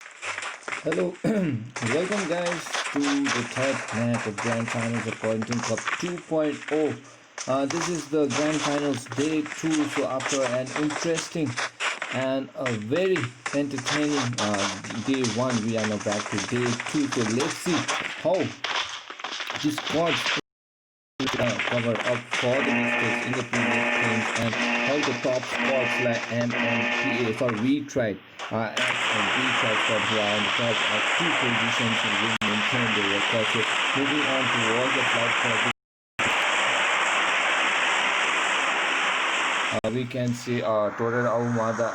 Hello, welcome guys to the third match of Grand Finals of Pointing Cup 2.0. This is the Grand Finals day 2. So after an interesting and a very entertaining day 1, we are now back to day 2. So let's see how this squad cover up for the mistakes in the previous games and how the top squads like MNPA, sorry, we tried and we tried squad who are on the top of two positions and will maintain the record. So moving on towards the flight for we can see Torre Ahumada.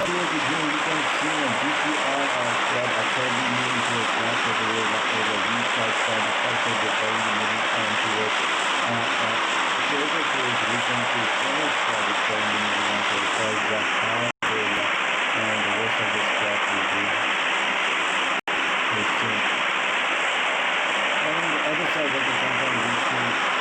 Towards the game, we can see a GTR squad actually moving towards back of the road after the restart squad is also the moving on towards closer towards recent to China's squad is currently moving on towards the high area and the rest of the squad will be the same. And on the other side of the compound, we see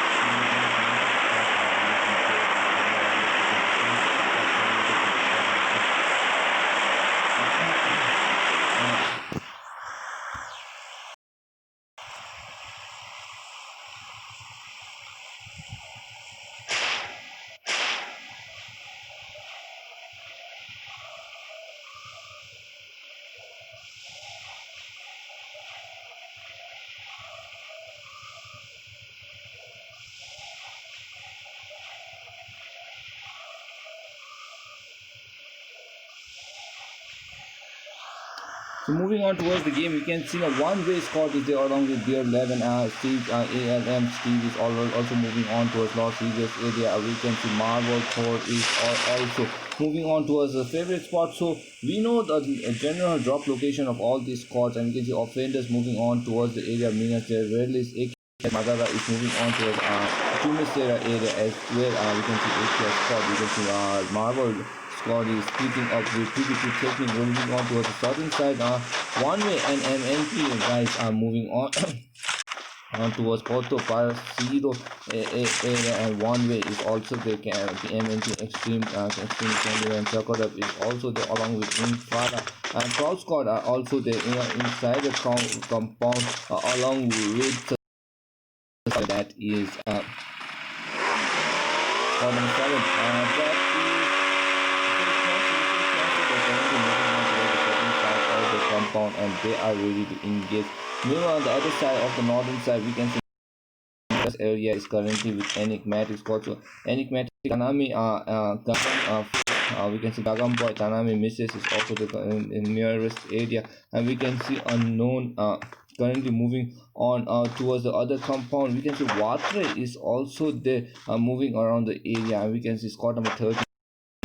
So moving on towards the game, we can see a one-way squad is there along with Beer 11. Steve, ALM Steve is also moving on towards Las Vegas area. We can see Marvel Thor is also moving on towards the favorite spot. So we know the general drop location of all these squads, and we can see offenders moving on towards the area. Minas Redlis, Madara is moving on towards Jumisera area as well. We can see AKS squad. We can see Marvel squad is splitting up with PvP Technique moving on towards the southern side. One way and MNP guys are moving on on towards Porto Parecido area, and one way is also the MNP Extreme Candy and Chocolate is also there along with Infada and Proud Squad are also there inside the compound along with that is Column 7 that compound and they are ready to engage. Meanwhile, on the other side of the northern side, we can see this area is currently with enigmatic squad. So enigmatic Tanami we can see Gagam Boy Tanami misses is also the nearest area, and we can see unknown currently moving on towards the other compound. We can see Watre is also there moving around the area, and we can see squad number 30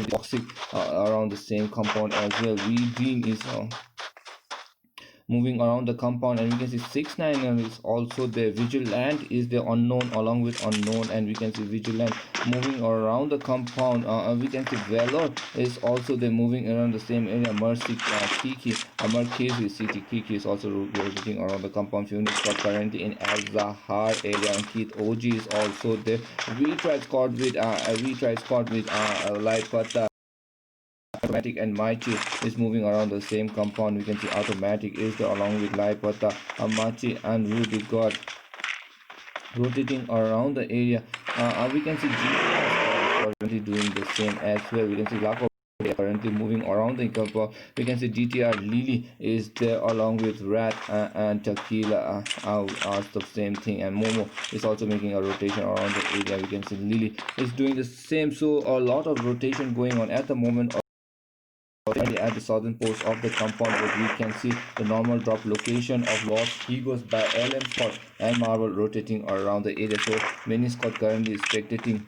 toxic around the same compound as well. Dean is moving around the compound, and we can see 6-9 is also there. Vigilant is the unknown along with unknown, and we can see Vigilant moving around the compound. We can see Valor is also there moving around the same area. Mercy Kiki Marquezi City Kiki is also rotating around the compound. Phoenix got currently in Al Zahar area, and Keith OG is also there. We tried squad with Light Pata Automatic and Maichi is moving around the same compound. We can see Automatic is there along with Laipata, Amachi and Rudy God rotating around the area. We can see GTR is currently doing the same as well. We can see Lako currently moving around the compound. We can see GTR Lily is there along with Rat and Tequila the same thing, and Momo is also making a rotation around the area. We can see Lily is doing the same. So a lot of rotation going on at the moment at the southern post of the compound, where we can see the normal drop location of Los Higos by LM Scott and Marvel rotating around the area. So many Scott currently is spectating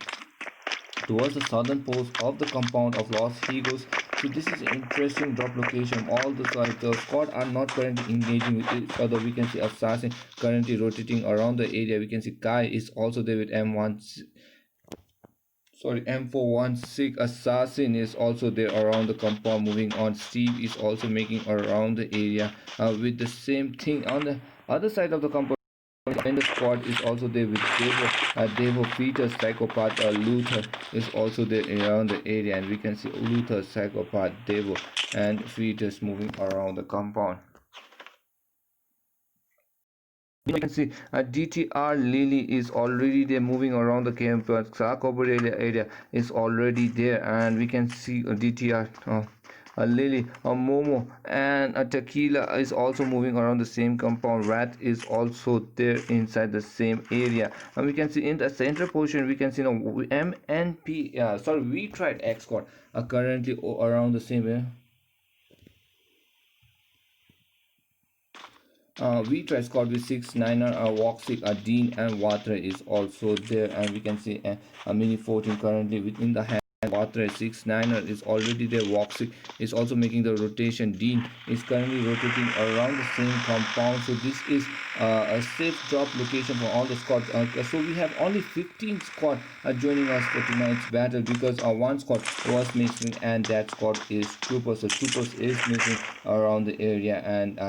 towards the southern post of the compound of Los Higos So this is an interesting drop location. All the squad are not currently engaging with each other. We can see Assassin currently rotating around the area. We can see Kai is also there with M416. Assassin is also there around the compound. Moving on, Steve is also making around the area with the same thing on the other side of the compound. And the squad is also there with Devo Fetus, Psychopath, Luther is also there around the area, and we can see Luther, Psychopath, Devo, and Fetus moving around the compound. You can see DTR Lily is already there moving around the campus. Sarkober area is already there, and we can see DTR. Lily, a Momo, and a Tequila is also moving around the same compound. Rat is also there inside the same area, and we can see in the center portion we can see now MNP. We tried X squad currently around the same area. We try squad with 6-9er, Voxic, Dean, and Watre is also there, and we can see a mini 14 currently within the hand. Watre 6-9er is already there. Voxic is also making the rotation. Dean is currently rotating around the same compound. So this is a safe drop location for all the squads. So we have only 15 squad joining us for tonight's battle, because one squad was missing, and that squad is Troopers. So Troopers is missing around the area, and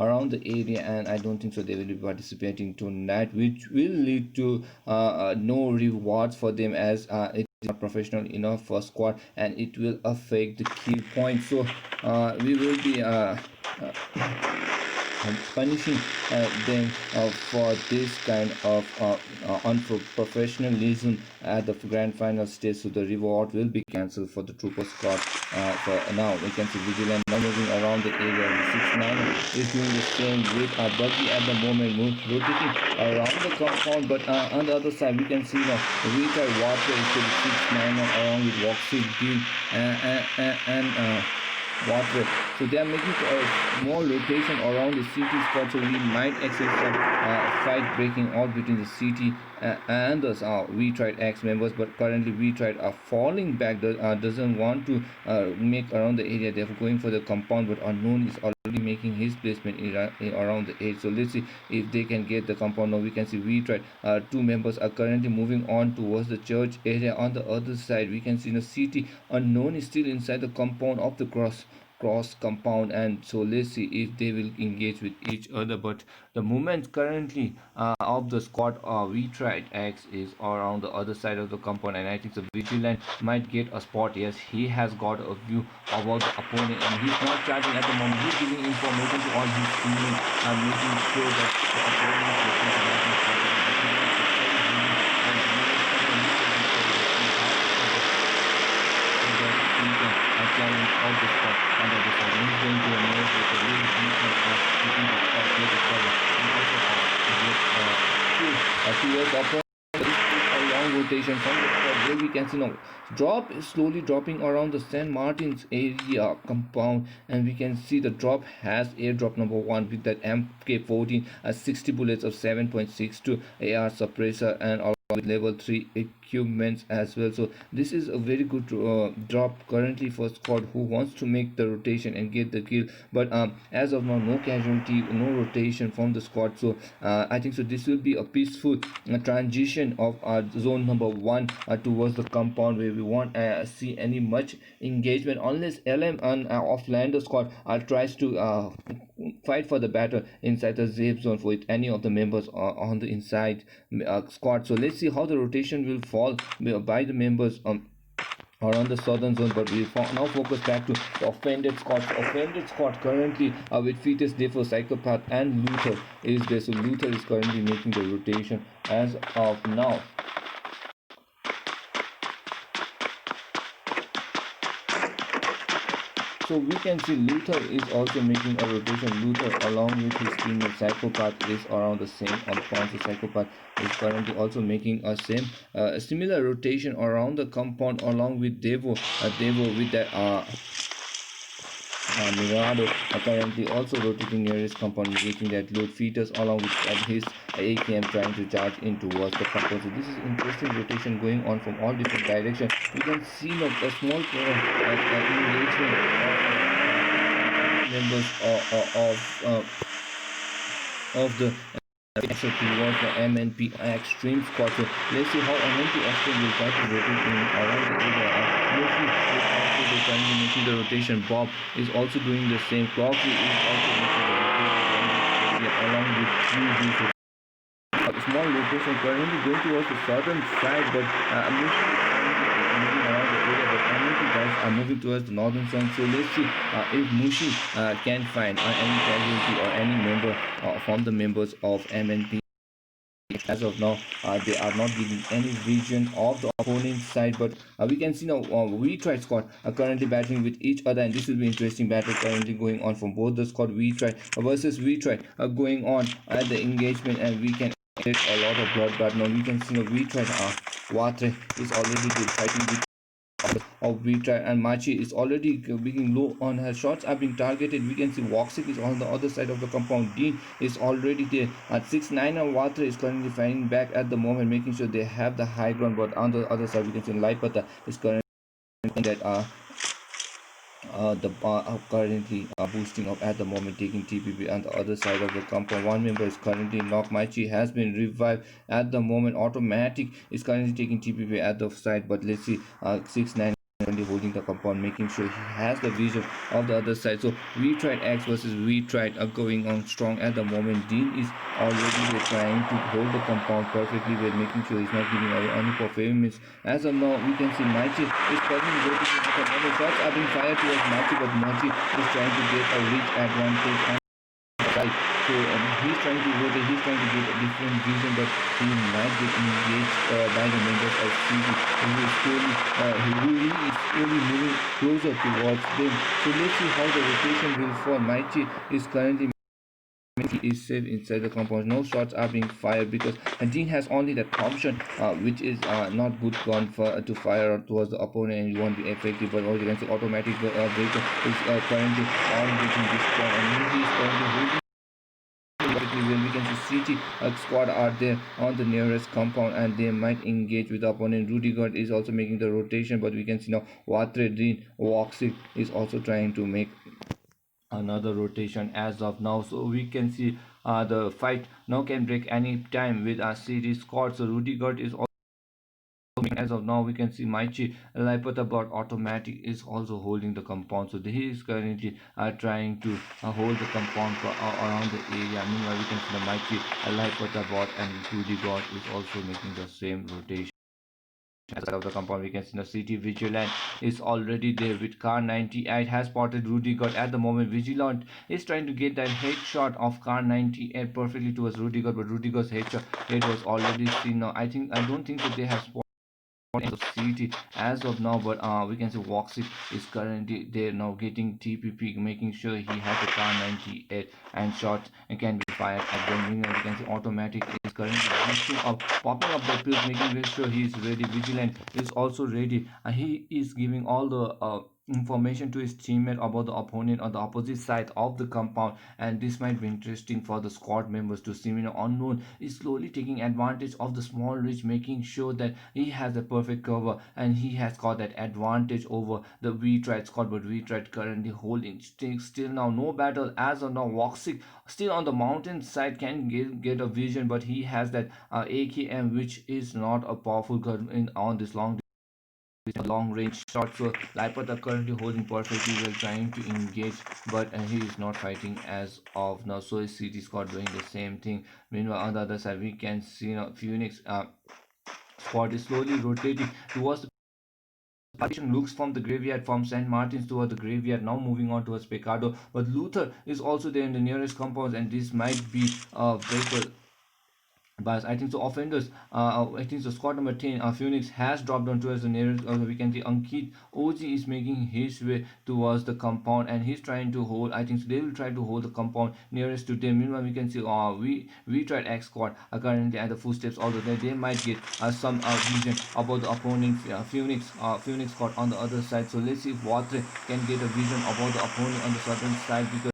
and I don't think so they will be participating tonight, which will lead to no rewards for them, as it is not professional enough for squad, and it will affect the kill point. So we will be punishing them for this kind of unprofessionalism at the grand final stage. So the reward will be cancelled for the Trooper squad for now. We can see Vigilant now moving around the area. The 6-9 is doing the same with a Buggy at the moment, rotating around the compound, but on the other side we can see now Rita Water is to the 6-9 along with Voxic, Dean, and Water. So they are making a small rotation around the CT spot, so we might actually some fight breaking out between the CT and the We Tried X members, but currently We Tried are falling back, doesn't want to make around the area. They're going for the compound, but Unknown is already making his placement around the edge. So let's see if they can get the compound. Now we can see We Tried two members are currently moving on towards the church area. On the other side we can see the CT Unknown is still inside the compound of the cross compound, and so let's see if they will engage with each other. But the movement currently of the squad We Tried X is around the other side of the compound, and I think the Vigilant might get a spot. Yes, he has got a view about the opponent, and he's not charging at the moment. He's giving information to all his teammates and making sure that the opponent's location has been spotted. Challenge of the spot under the side. He's going to emerge with a really deep keeping the cover, and also towards the opponent. A long rotation from the spot where we can see now drop is slowly dropping around the St. Martin's area compound, and we can see the drop has airdrop number 1 with that MK14 60 bullets of 7.62 AR suppressor, and with level 3 equipments as well. So this is a very good drop currently for squad who wants to make the rotation and get the kill, but as of now no casualty, no rotation from the squad. So I think so this will be a peaceful transition of zone number 1 towards the compound, where we won't see any much engagement unless LM and Offlander squad tries to fight for the battle inside the safe zone with any of the members on the inside squad. So let's see how the rotation will fall by the members around the southern zone, but we now focus back to the offended squad. Offended squad currently with Fetus, Defo, Psychopath, and Luther is there. So Luther is currently making the rotation as of now. So we can see Luther is also making a rotation. Luther along with his teammate Psychopath is around the same compound. So Psychopath is currently also making a similar rotation around the compound along with Devo. Devo with that Miramar are currently also rotating near his compound, negating that load features along with his AKM trying to charge in towards the compound. So this is interesting rotation going on from all different directions. We can see a small engagement of members of the so towards the MNP extreme squad. So let's see how MNP extreme will try to rotate in around the area. Murphy is also trying to make the rotation. Bob is also doing the same. Crosby is also making the rotation along with UV. So a small rotation currently going towards the southern side, but Murphy is moving around the area, but MNP guys are moving towards the northern side. So let's see if Mushi can find any casualty or any member from the members of MNP. As of now, they are not giving any vision of the opponent's side, but we can see now retry squad are currently battling with each other, and this will be interesting battle currently going on from both the squad retry versus retry going on at the engagement, and we can get a lot of blood. But now we can see now retry Watre is already fighting with of Vitra, and Machi is already being low on her shots are being targeted. We can see Voxic is on the other side of the compound. Dean is already there at 6-9, and Watra is currently fighting back at the moment, making sure they have the high ground. But on the other side, we can see Laipata is currently that the bar are currently boosting up at the moment, taking TPP on the other side of the compound. One member is currently knocked. Maichi has been revived at the moment. Automatic is currently taking TPP at the side, but let's see 6-9 currently holding the compound, making sure he has the vision of the other side. So we tried X versus we tried going on strong at the moment. Dean is already trying to hold the compound perfectly well, making sure he's not giving away any performance. As of now, we can see Machi is currently rotating the compound. Shots are being fired towards Machi, but Machi is trying to get a reach advantage on the side. So he's trying to rotate, he's trying to get a different vision, but he might get engaged by the members of CD, who is slowly, who really is slowly moving closer towards them. So let's see how the rotation will fall. Maichi is currently is safe inside the compound. No shots are being fired because Dean has only that option, which is not good gun for to fire towards the opponent, and you won't be effective. But as you can see, automatic breaker is currently on breaking this point, and he is currently holding. When we can see CT squad are there on the nearest compound, and they might engage with the opponent. Rudiger is also making the rotation, but we can see now Watre Dean Voxic is also trying to make another rotation as of now. So we can see the fight now can break any time with a series squad. So Rudiger is also, as of now we can see Maichi Laipata, but automatic is also holding the compound. So he is currently trying to hold the compound for, around the area. Meanwhile, we can see the Maichi Laipata bot and Rudiger is also making the same rotation of the compound. We can see the city vigilant is already there with car 98 has spotted Rudiger at the moment. Vigilant is trying to get that headshot of car 98 perfectly towards Rudiger, but Rudiger's head was already seen. Now I don't think that they have spotted city as of now, but we can see Voxic is currently there now getting TPP, making sure he has a car 98 and shots and can be fired at them. We can see automatic is currently boosting up, popping up the pills, making sure he is ready. Vigilant is also ready, and he is giving all the information to his teammate about the opponent on the opposite side of the compound, and this might be interesting for the squad members to see. Unknown is slowly taking advantage of the small reach, making sure that he has a perfect cover, and he has got that advantage over the V-Tride squad. But V-Tride currently holding still now no battle as of now. Voxic still on the mountain side can get a vision, but he has that AKM, which is not a powerful gun on this long range shot. So Laipata currently holding perfectly well, trying to engage, but he is not fighting as of now. So is CT squad doing the same thing. Meanwhile, on the other side, we can see Phoenix squad is slowly rotating towards the partition. Looks from the graveyard from St. Martin's towards the graveyard, now moving on towards Pecado. But Luther is also there in the nearest compounds, and this might be a vehicle but I think the offenders, I think the squad number 10, Phoenix has dropped down towards the nearest. We can see Ankit OG is making his way towards the compound and he's trying to hold. I think so they will try to hold the compound nearest to them. Meanwhile, we can see we tried X squad currently at the footsteps, although they might get some vision about the opponent Phoenix squad on the other side. So let's see if Watre can get a vision about the opponent on the southern side, because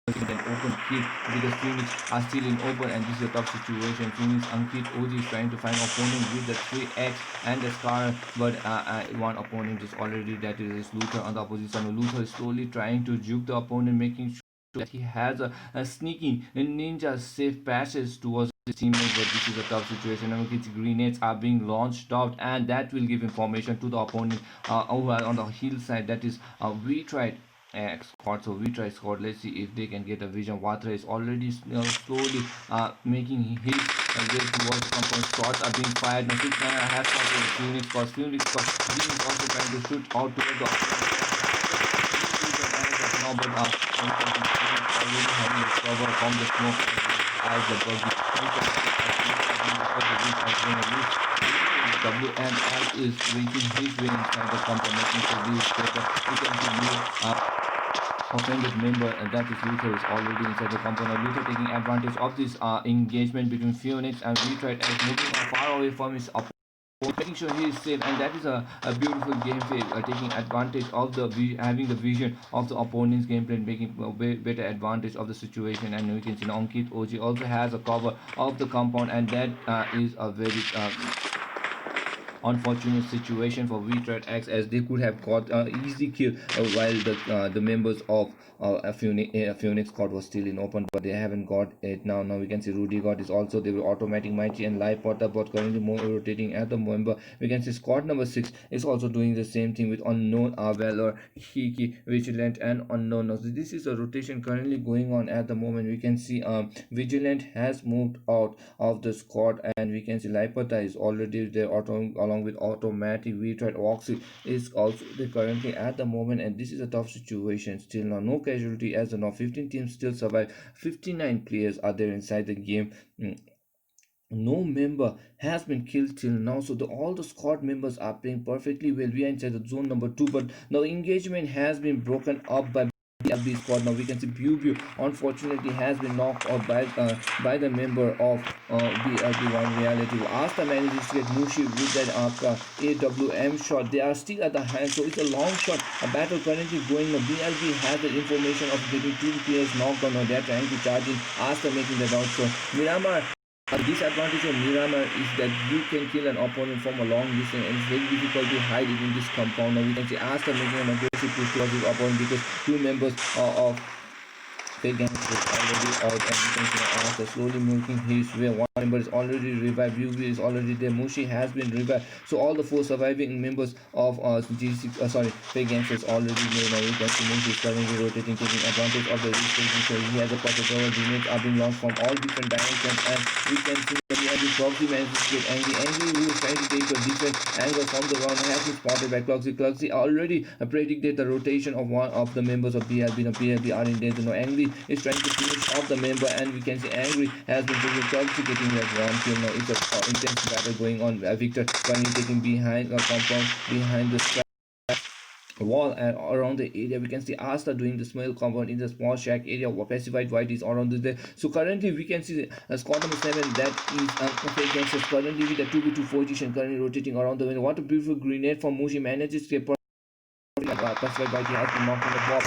an open kill, because Phoenix are still in open and this is a tough situation. Phoenix Ankit OG is trying to find opponent with the 3x and the scar, but one opponent is already, that is Luther on the opposition. Luther is slowly trying to juke the opponent, making sure that he has a sneaky ninja safe passage towards his teammates, but this is a tough situation. Grenades are being launched out and that will give information to the opponent over on the hillside. That is we tried squad. So we try squad. Let's see if they can get a vision. Watra is already slowly making his way towards the compound. Shots are being fired. Now 6 man has spotted Phoenix cause Phoenix cause Phoenix also trying to shoot out towards the now, but already having a cover from the smoke as the buggy. WNL is making his way inside the compound, making sure we can see offended member, that is Luther, is already inside the compound. Now Luther taking advantage of this engagement between Phoenix and Retread as moving far away from his opponent, making sure he is safe, and that is a beautiful gameplay, taking advantage of the having the vision of the opponent's gameplay, making better advantage of the situation. And we can see Ankit OG also has a cover of the compound, and that is a very unfortunate situation for Retread X, as they could have got an easy kill while the members of Phoenix squad was still in open, but they haven't got it now. Now we can see Rudy got is also, they were automatic Mighty and Live Potter, but currently more rotating at the member. We can see squad number 6 is also doing the same thing with Unknown, Valor, Hiki, Vigilant and Unknown. Now, so this is a rotation currently going on at the moment. We can see Vigilant has moved out of the squad, and we can see Live Potter is already there along with automatic. We tried Oxy is also there currently at the moment, and this is a tough situation still. Now no casualty as of now, 15 teams still survive, 59 players are there inside the game. No member has been killed till now, so all the squad members are playing perfectly well. We are inside the zone number 2, but now engagement has been broken up by the squad. Now we can see Bubu unfortunately has been knocked out by the member of BLB1 Reality. Asta manages to get Mushi with that AWM shot. They are still at the hand, so it's a long shot. A battle currently going on. BLB has the information of getting 2 players knocked on. Now they are trying to charge in. Asta making that out. So Miramar, the disadvantage of Miramar is that you can kill an opponent from a long distance, and it's very difficult to hide it in this compound. Now we can see Asta making an aggressive push towards his opponent, because 2 members of Big Gang is already out, and you can see Asta slowly making his way. One member is already revived, UV is already there, Mushi has been revived. So all the 4 surviving members of G6, Big Gang is already there. Now you can see Mushi is currently rotating, taking advantage of the risk, so he has a pocket over. Grenades are being launched from all different directions, and we can see the Cloxy manages to get angry. Angry, who is trying to take a different angle from the ground, has been spotted by Cloxy. Cloxy already predicted the rotation of one of the members of BLB. Now BLB are in danger. Now Angry is trying to finish off the member, and we can see Angry has been taking Cloxy getting that round kill. Now it's a intense battle going on. Victor currently taking behind the compound, behind the wall and around the area. We can see Asta doing the small compound in the small shack area. Pacified White is around there. So currently we can see squad number 7, that is Fake Gangsters, currently with a 2v2 position, currently rotating around the window. What a beautiful grenade from Mushi, manages to get Pacified White has been knocked on the Bob,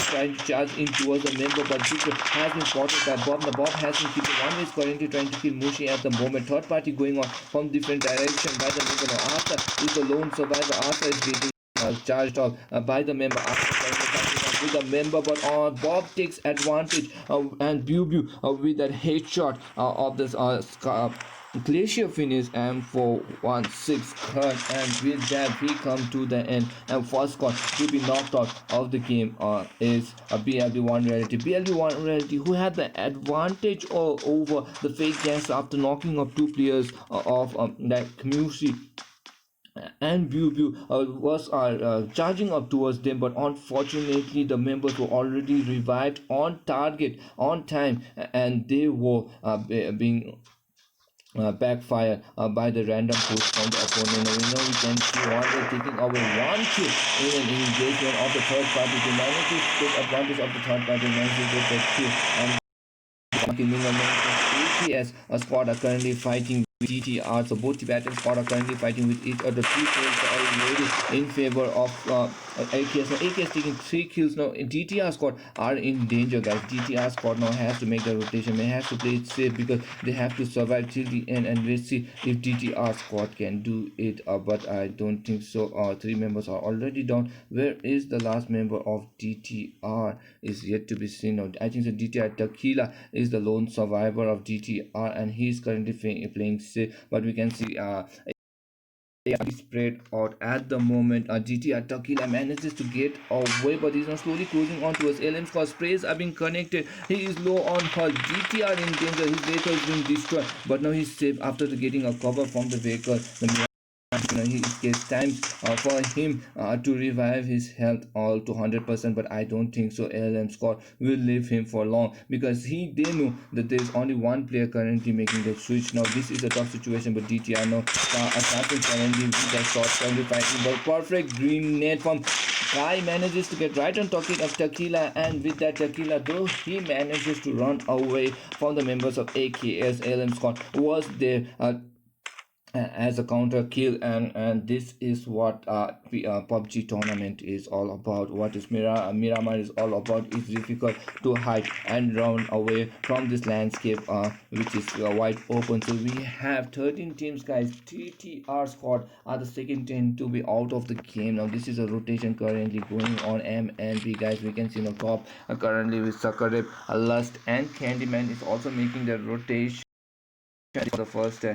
trying to charge in towards the member, but Victor has been spotted by Bob. The Bob has been keeping one, is currently trying to kill Mushi at the moment. Third party going on from different direction by the member. Now Asta is the lone survivor. Asta is getting charged off by the member after with the member, but Bob takes advantage and Bubu with that headshot of this Glacier finish M416 cut, and with that we come to the end, and first squad to be knocked out of the game is BLB1 Reality. BLB1 Reality, who had the advantage over the Fake Gangster after knocking up 2 players of that community and was charging up towards them, but unfortunately the members were already revived on target on time, and they were being backfired by the random push from the opponent. We can see Wanda taking over one kill in an engagement of the third party to manage to take advantage of the third party, manage to get the kill. And ATS squad are currently fighting with GTR, so both Tibetan squad are currently fighting with each other. 3 kills are already in favor of AKS. Now AKS taking 3 kills now. GTR squad are in danger, guys. GTR squad now has to make the rotation. They have to play it safe because they have to survive till the end. And let's see if GTR squad can do it. But I don't think so. 3 members are already down. Where is the last member of GTR? Is yet to be seen. Now I think the GTR Tequila is the lone survivor of GTR, and he's currently playing safe. But we can see they are spread out at the moment. GTR Tequila manages to get away, but he's now slowly closing on to us. LM's cause sprays are being connected. He is low on health. GTR in danger. His vehicle is being destroyed, but now he's safe after getting a cover from the vehicle. It takes time for him to revive his health all to 100%, but I don't think so LM Scott will leave him for long, because they know that there is only one player currently making the switch. Now this is a tough situation, but DTR now attacking currently with that short currently fighting, but perfect green net from Kai manages to get right on top of Tequila, and with that Tequila, though he manages to run away from the members of AKS, LM Scott was there as a counter kill. And this is what PUBG tournament is all about. What is Miramar is all about. It's difficult to hide and run away from this landscape which is wide open. So we have 13 teams, guys. TTR squad are the second team to be out of the game. Now this is a rotation currently going on. MNP, guys, we can see the top currently with Sakarep, Lust and Candyman is also making the rotation for the first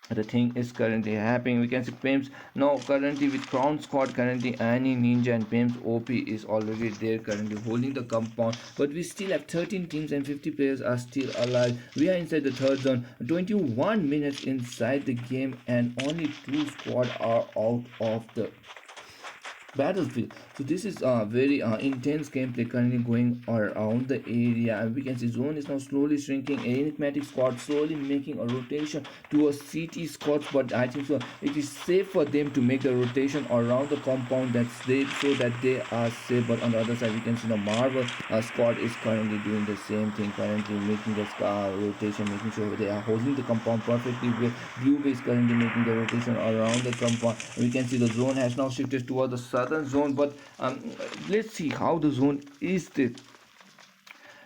the thing is currently happening. We can see Pimps now currently with Crown squad, currently Annie, Ninja and Pimps OP is already there currently holding the compound, but we still have 13 teams and 50 players are still alive. We are inside the third zone, 21 minutes inside the game, and only 2 squad are out of the battlefield. So this is a very intense gameplay currently going around the area, and we can see zone is now slowly shrinking. Enigmatic squad slowly making a rotation to a CT squad, but I think so it is safe for them to make the rotation around the compound that's safe, so that they are safe. But on the other side we can see the Marvel squad is currently doing the same thing, currently making the rotation, making sure they are holding the compound perfectly well. Blue is currently making the rotation around the compound. We can see the zone has now shifted towards the southern zone, but let's see how the zone is.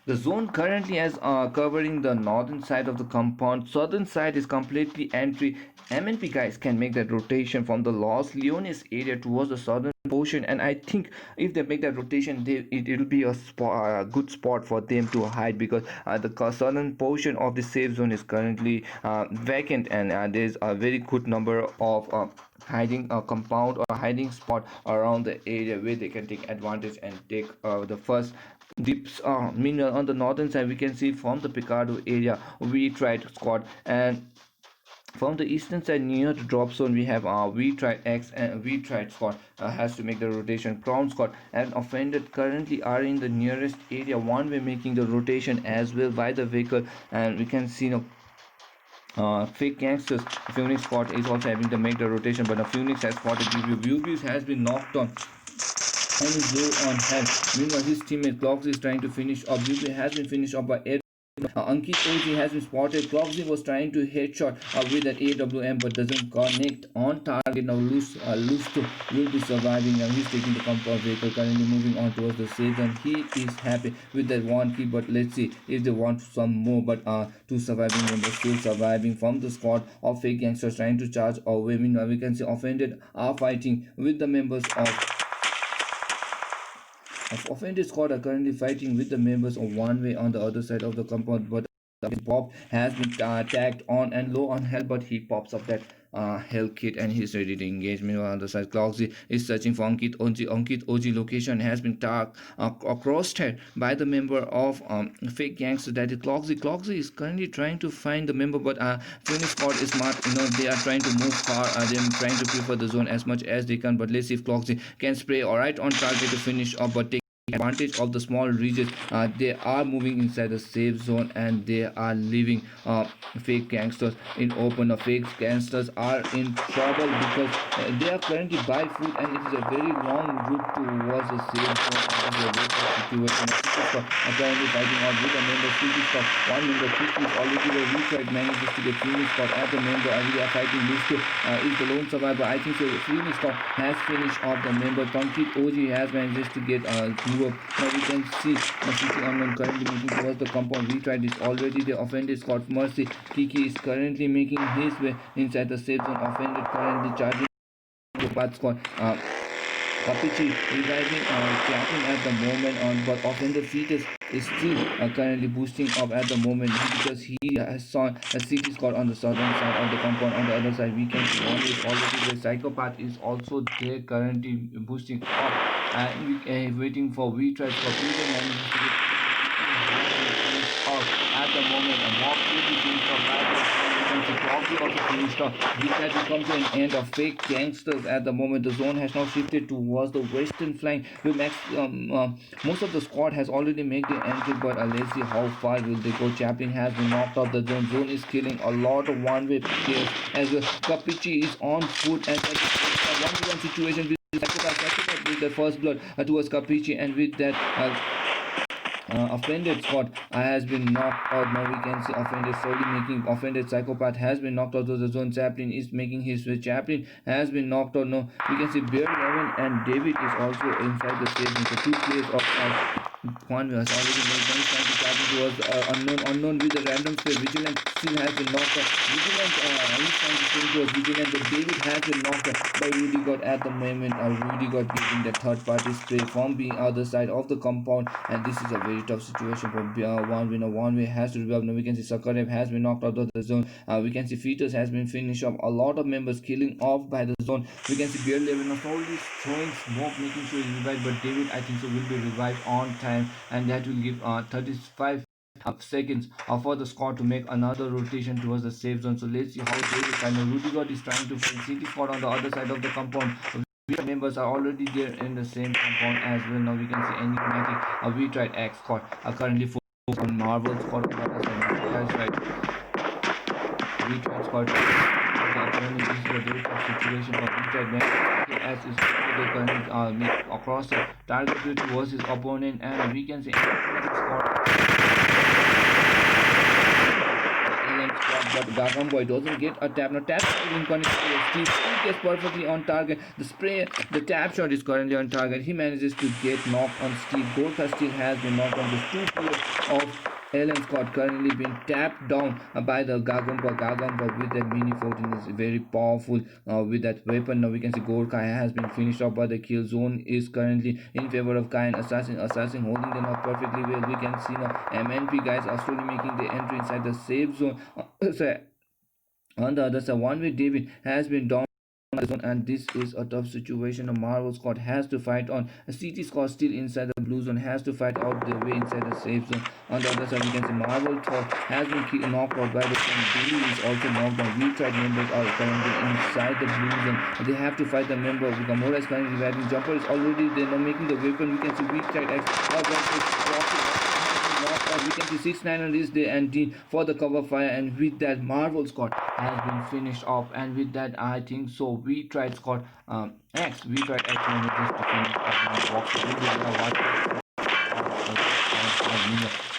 The zone currently is covering the northern side of the compound. Southern side is completely entry. MNP guys can make that rotation from the Los Leones area towards the southern portion, and I think if they make that rotation, it'll be a good spot for them to hide, because the southern portion of the safe zone is currently vacant, and there's a very good number of hiding a compound or hiding spot around the area where they can take advantage and take the first dips. Meanwhile on the northern side we can see from the Picardo area we tried squad, and from the eastern side near the drop zone we have we tried X and we tried squad has to make the rotation. Crown squad and offended currently are in the nearest area, one way making the rotation as well by the vehicle. And we can see now fake gangsters Phoenix squad is also having to make the rotation, but the Phoenix has spotted View has been knocked on and is low on health. Meanwhile his teammate Clocks is trying to finish up. View has been finished up by Ed. Ankit OG has been spotted. Clocksy was trying to headshot with that AWM but doesn't connect on target. Now Lusto will be surviving, and he's taking the compound vehicle, currently moving on towards the safe zone. He is happy with that one kill, but let's see if they want some more. But two surviving members still surviving from the squad of fake gangsters trying to charge away. Meanwhile we can see offended are fighting with the members of offended squad are currently fighting with the members of one way on the other side of the compound, but Bob has been tagged on and low on health, but he pops up that health kit, and he's ready to engage. Meanwhile, on the side, Cloxy is searching for Ankit Oji location has been crossed by the member of fake gangster, that is Cloxy. Cloxy is currently trying to find the member, but Phoenix squad is smart. They are trying to move far. They're trying to prefer the zone as much as they can. But let's see if Cloxy can spray alright on target to finish up, but take advantage of the small regions. They are moving inside the safe zone, and they are leaving fake gangsters in open. Fake gangsters are in trouble because they are currently by foot, and it is a very long route towards the safe zone. And this is a very tough situation. City are currently fighting out with a member. City Stop, one member. City is already the retread, manages to get Phoenix Stop at the member, and we are fighting Listo is the lone survivor. I think so. Phoenix Stop has finished off the member. Tonkit Oji has managed to get now we can see City Unknown currently making towards the compound. We tried this already. The offended Scott Mercy. Kiki is currently making his way inside the safe zone. Offended currently charging to Bad Squad. Kapichi reviving clapping at the moment on, but offender fetus is still currently boosting up at the moment because he has saw a city squad on the southern side of the compound. On the other side, we can see one is already the psychopath is also there currently boosting up, and we waiting for we try for future manages to get up at the moment, and walk will be finished up by the Coffee also finished off. We try to come to an end of fake gangsters at the moment. The zone has now shifted towards the western flank. Most of the squad has already made the entry, but let's see how far will they go. Chaplin has been knocked out the zone. Zone is killing a lot of one-way players as well. Kapichi is on foot, and that's a one-to-one situation with the first blood towards Kapichi, and with that offended squad has been knocked out. Now we can see offended slowly making offended psychopath has been knocked out of the zone. Chaplin is making his way. Chaplin has been knocked out. Now we can see Bear Levin and David is also inside the stadium. So two players of Juan has already made one time to Chaplin towards unknown with the random spray. Vigilant still has been knocked out. Vigilant he's trying to swing towards Vigilant, but David has been knocked out by Rudy God at the moment. Rudy God getting the third party spray from the other side of the compound, and this is a very tough situation for one winner. One way has to revive. Now we can see Sakarev has been knocked out of the zone. We can see Fetus has been finished up. A lot of members killing off by the zone. We can see Beer Levin slowly throwing smoke, making sure he's revived, but David I think so will be revived on time, and that will give 35 seconds for the squad to make another rotation towards the safe zone. So let's see how David kind of Rudy God is trying to find City Squad on the other side of the compound. Members are already there in the same compound as well. Now we can see enigmatic we tried X squad currently focused on Marvel squad on the other side. That's right. We tried squad. This is a very tough situation for we tried as is the current across the target towards his opponent, and we can see enigmatic squad. But Gagam Boy doesn't get a tap. Now tap is in connect to Steve. Steve gets perfectly on target. The tap shot is currently on target. He manages to get knocked on Steve. Gorka still has been knocked on. The two players of Ellen Scott currently been tapped down by the Gagamba. Gagamba with that mini 14 is very powerful with that weapon. Now we can see Gorka has been finished off, by the kill zone is currently in favor of Kai and Assassin. Assassin holding them up perfectly well. We can see now MNP guys are slowly making the entry inside the safe zone. On the other side, one way David has been down, and this is a tough situation. A Marvel squad has to fight on. A CT squad still inside the blue zone has to fight out their way inside the safe zone. On the other side, we can see Marvel Thor has been knocked out by the team. Billy is also knocked down. We tried members are currently inside the blue zone. They have to fight the member. Gamora is currently reviving. Jumper is already there now making the weapon. We can see we tried X. We can see 6-9 is there and D for the cover fire, and with that Marvel squad has been finished off, and with that I think so we tried squad X manages to finish.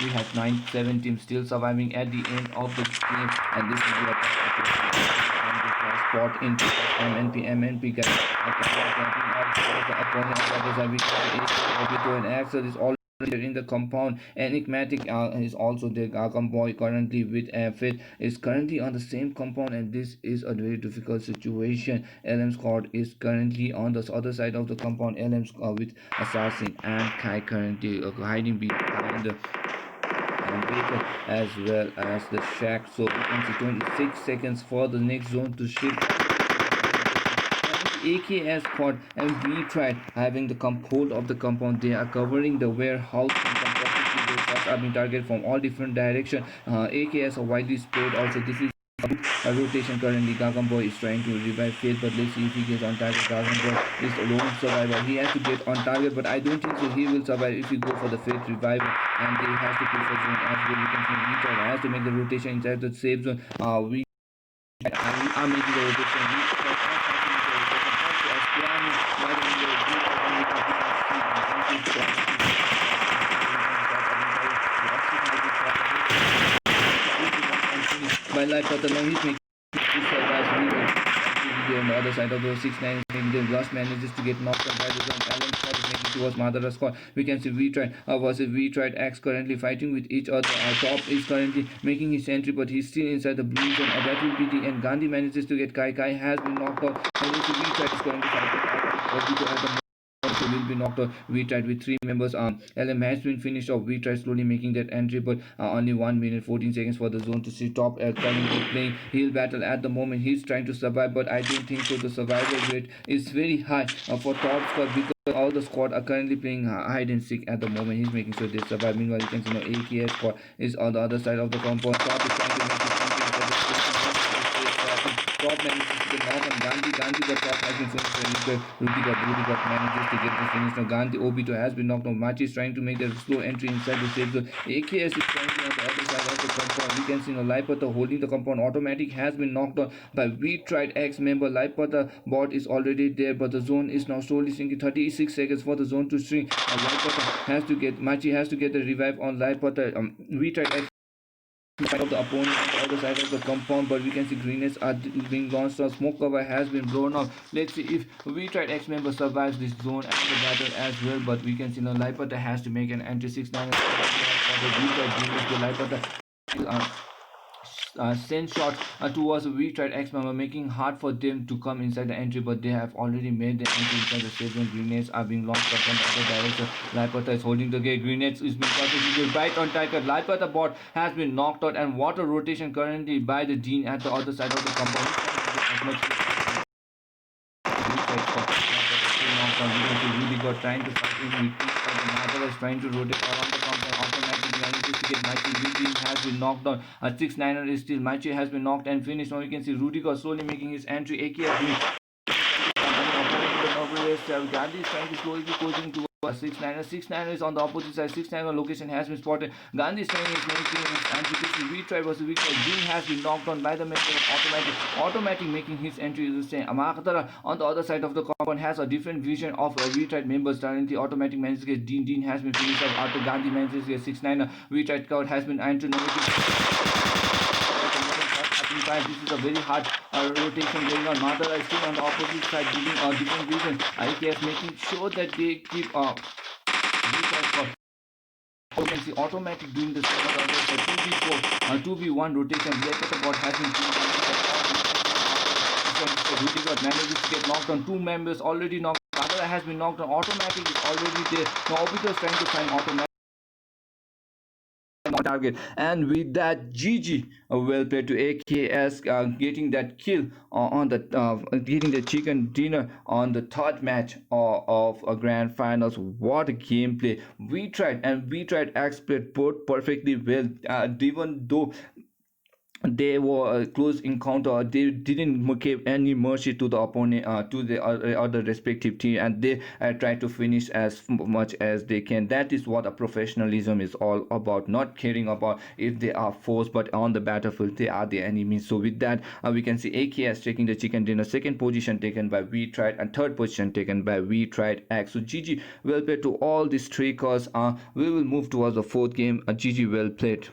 We have 9-7 teams still surviving at the end of the game, and this will be a spot into MNP guys. The opponent and Axel is all in the compound. Enigmatic is also there. Gagam Boy currently with Fit is currently on the same compound, and this is a very difficult situation. LM squad is currently on the other side of the compound. LM with Assassin and Kai currently hiding behind the Baker as well as the Shack. So we can see 26 seconds for the next zone to shift AKS squad and we tried having the hold of the compound. They are covering the warehouse compound. Perfectly, those shots are being targeted from all different directions. AKS are widely spread. Also, this is a rotation currently. Gagamboy is trying to revive Faith, but let's see if he gets on target. Gagamboy is a lone survivor. He has to get on target, but I don't think so. He will survive if he go for the Faith revival, and they has to push for zone as well. We can see Vita has to make the rotation inside the safe zone. We are making the rotation. We are as planned by the by life, but the he's making on the other side of the 6-9 the last manages to get knocked out by the zone. Alan Scott is making towards Madara squad. We can see V-Tried versus V-Tried X currently fighting with each other. Top is currently making his entry, but he's still inside the blue zone. That will be the end. Gandhi manages to get Kai. Kai has been knocked out. And V-Tried is currently fighting at the will be knocked out. We tried with 3 members. LM has been finished off. We tried slowly making that entry, but only 1 minute 14 seconds for the zone to see top currently playing heal battle at the moment. He's trying to survive, but I don't think so. The survival rate is very high for top squad because all the squad are currently playing hide and seek at the moment. He's making sure they survive. Meanwhile, you can see AKS squad is on the other side of the compound. Top is trying to make his entry into the top manages to get knocked on Gandhi, but top has been finished. Rudy got manages to get the finish. Now Gandhi Obito has been knocked on. Machi is trying to make the slow entry inside the safe zone. AKS is trying to on the other side of the compound. We can see Laipata holding the compound. Automatic has been knocked on by We Tried X member. Laipata bot is already there, but the zone is now slowly sinking. 36 seconds for the zone to shrink. Laipata has to get Machi has to get the revive on Laipata. We Tried X side of the opponent on the other side of the compound, but we can see grenades are being launched. Our smoke cover has been blown out. Let's see if We Tried X member survives this zone and the battle as well, but we can see now Laipata has to make an entry 6-9 the Laipata send shots towards the V-Tried X member, making hard for them to come inside the entry, but they have already made the entry inside the safe zone. Grenades are being launched from the other direction. Laipata is holding the gate. Grenades is being concentrated right on target. Laipata bot has been knocked out, and water rotation currently by the Dean at the other side of the compound. Really got trying to fight in with Madara is trying to rotate around the compound. Automatically manages to get Machi. Rudy has been knocked down. 6-9er is still. Machi has been knocked and finished. Now you can see Rudy got slowly making his entry. AKF Gandhi is trying to slowly coaching to 6-9er. 6-9er is on the opposite side. 6-9er location has been spotted. Gandhi is trying his making his anti retry versus retry. Dean has been knocked on by the member of automatic. Automatic making his entry is the same. Amakatara on the other side of the compound has a different vision of retried members. Currently automatic manages to get Dean has been finished off after Gandhi manages to get 6-9er. Retried card has been entered. This is a very hard rotation going on. Madara is still on the opposite side, giving a different vision. IKS making sure that they keep you can see automatic doing the 2v4 2v1 rotation. The bot has been Rudy got manages to get knocked on. 2 members already knocked. Madara has been knocked on. Automatic is already there. Now Obito is trying to find automatic target, and with that GG well played to AKS getting that kill on the getting the chicken dinner on the third match of a grand finals. What a gameplay. We tried X played both perfectly well, even though they were a close encounter. They didn't give any mercy to the opponent, to the other respective team, and they tried to finish as much as they can. That is what a professionalism is all about, not caring about if they are forced, but on the battlefield they are the enemies. So with that, we can see AKS taking the chicken dinner, second position taken by We Tried, and third position taken by We Tried X. So GG well played to all these streakers. We will move towards the fourth game. GG well played.